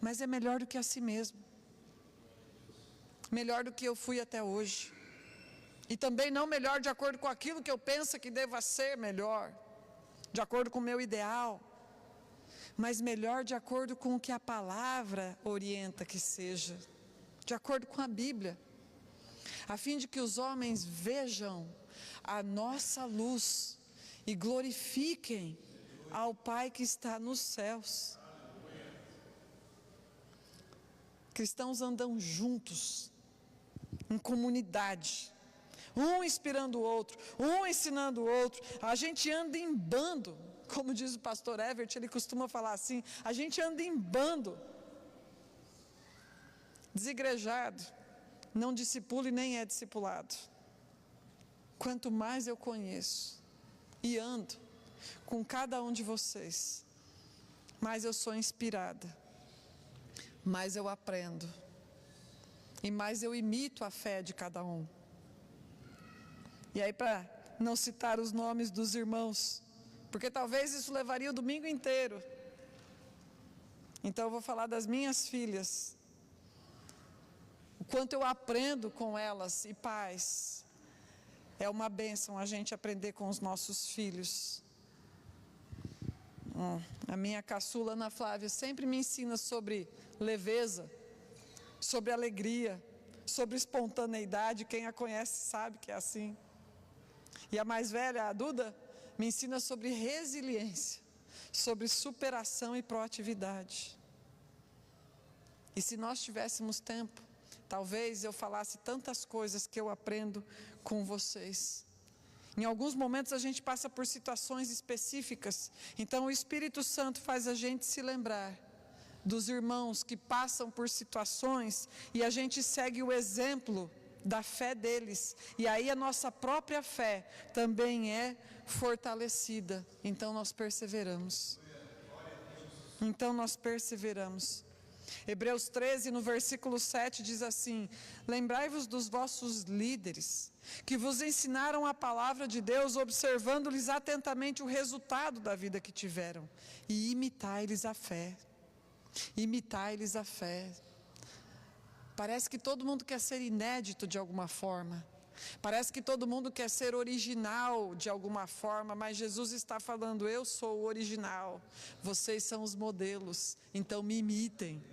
mas é melhor do que a si mesmo, melhor do que eu fui até hoje, e também não melhor de acordo com aquilo que eu penso que deva ser melhor, de acordo com o meu ideal, mas melhor de acordo com o que a palavra orienta que seja, de acordo com a Bíblia, a fim de que os homens vejam a nossa luz e glorifiquem ao Pai que está nos céus. Cristãos andam juntos, em comunidade, um inspirando o outro, um ensinando o outro. A gente anda em bando, como diz o pastor Everett, ele costuma falar assim, a gente anda em bando. Desigrejado não discipula e nem é discipulado. Quanto mais eu conheço e ando com cada um de vocês, mais eu sou inspirada, mais eu aprendo e mais eu imito a fé de cada um. E aí, para não citar os nomes dos irmãos, porque talvez isso levaria o domingo inteiro, então eu vou falar das minhas filhas, o quanto eu aprendo com elas, e pais, é uma bênção a gente aprender com os nossos filhos. A minha caçula Ana Flávia sempre me ensina sobre leveza, sobre alegria, sobre espontaneidade. Quem a conhece sabe que é assim. E a mais velha, a Duda, me ensina sobre resiliência, sobre superação e proatividade. E se nós tivéssemos tempo, talvez eu falasse tantas coisas que eu aprendo com vocês. Em alguns momentos a gente passa por situações específicas, então o Espírito Santo faz a gente se lembrar dos irmãos que passam por situações e a gente segue o exemplo da fé deles, e aí a nossa própria fé também é fortalecida, então nós perseveramos. Hebreus 13, no versículo 7, diz assim: lembrai-vos dos vossos líderes, que vos ensinaram a palavra de Deus, observando-lhes atentamente o resultado da vida que tiveram, e imitai-lhes a fé. Imitai-lhes a fé. Parece que todo mundo quer ser inédito de alguma forma, parece que todo mundo quer ser original de alguma forma, mas Jesus está falando: eu sou o original, vocês são os modelos, então me imitem.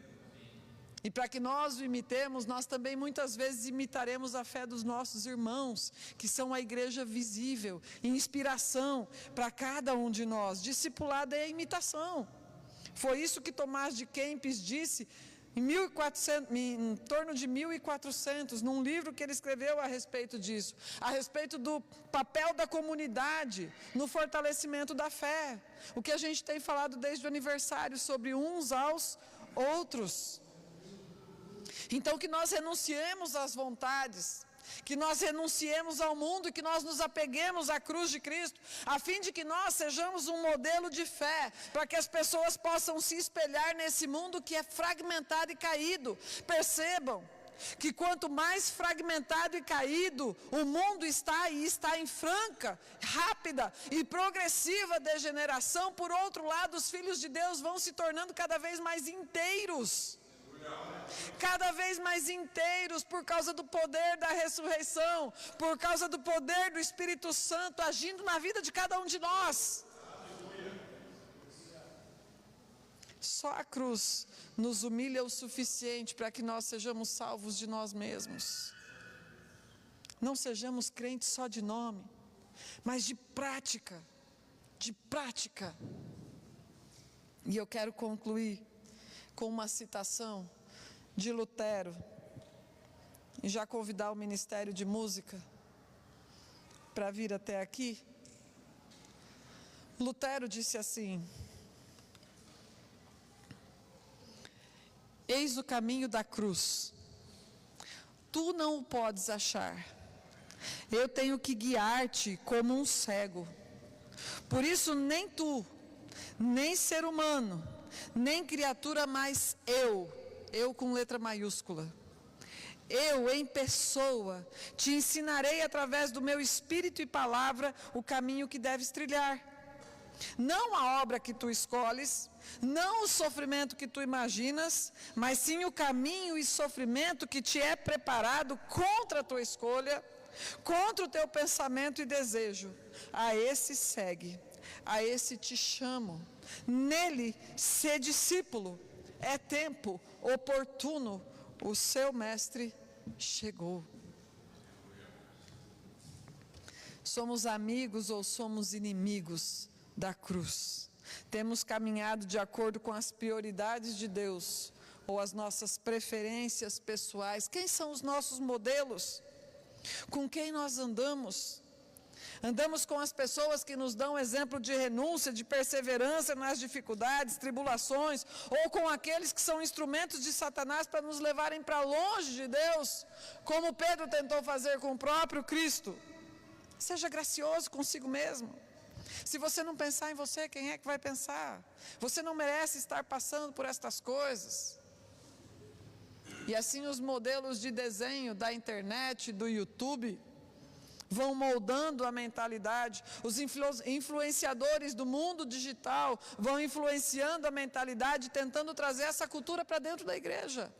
E para que nós o imitemos, nós também muitas vezes imitaremos a fé dos nossos irmãos, que são a igreja visível, inspiração para cada um de nós. Discipulado é a imitação. Foi isso que Tomás de Kempis disse em torno de 1400, num livro que ele escreveu a respeito disso, a respeito do papel da comunidade no fortalecimento da fé. O que a gente tem falado desde o aniversário sobre uns aos outros. Então que nós renunciemos às vontades, que nós renunciemos ao mundo e que nós nos apeguemos à cruz de Cristo, a fim de que nós sejamos um modelo de fé, para que as pessoas possam se espelhar nesse mundo que é fragmentado e caído. Percebam que quanto mais fragmentado e caído o mundo está, e está em franca, rápida e progressiva degeneração, por outro lado, os filhos de Deus vão se tornando cada vez mais inteiros. Cada vez mais inteiros, por causa do poder da ressurreição, por causa do poder do Espírito Santo agindo na vida de cada um de nós. Só a cruz nos humilha o suficiente para que nós sejamos salvos de nós mesmos. Não sejamos crentes só de nome, mas de prática, de prática. E eu quero concluir com uma citação de Lutero, e já convidar o Ministério de Música para vir até aqui. Lutero disse assim: Eis o caminho da cruz. Tu não o podes achar. Eu tenho que guiar-te como um cego. Por isso, nem tu, nem ser humano, nem criatura, mas eu com letra maiúscula, eu em pessoa, te ensinarei através do meu espírito e palavra o caminho que deves trilhar. Não a obra que tu escolhes, não o sofrimento que tu imaginas, mas sim o caminho e sofrimento que te é preparado contra a tua escolha, contra o teu pensamento e desejo. A esse segue, a esse te chamo, nele ser discípulo. É tempo oportuno, o seu mestre chegou. Somos amigos ou somos inimigos da cruz? Temos caminhado de acordo com as prioridades de Deus ou as nossas preferências pessoais? Quem são os nossos modelos? Com quem nós andamos? Andamos com as pessoas que nos dão exemplo de renúncia, de perseverança nas dificuldades, tribulações, ou com aqueles que são instrumentos de Satanás para nos levarem para longe de Deus, como Pedro tentou fazer com o próprio Cristo? Seja gracioso consigo mesmo. Se você não pensar em você, quem é que vai pensar? Você não merece estar passando por estas coisas. E assim os modelos de desenho da internet, do YouTube, vão moldando a mentalidade. Os influenciadores do mundo digital vão influenciando a mentalidade, tentando trazer essa cultura para dentro da igreja.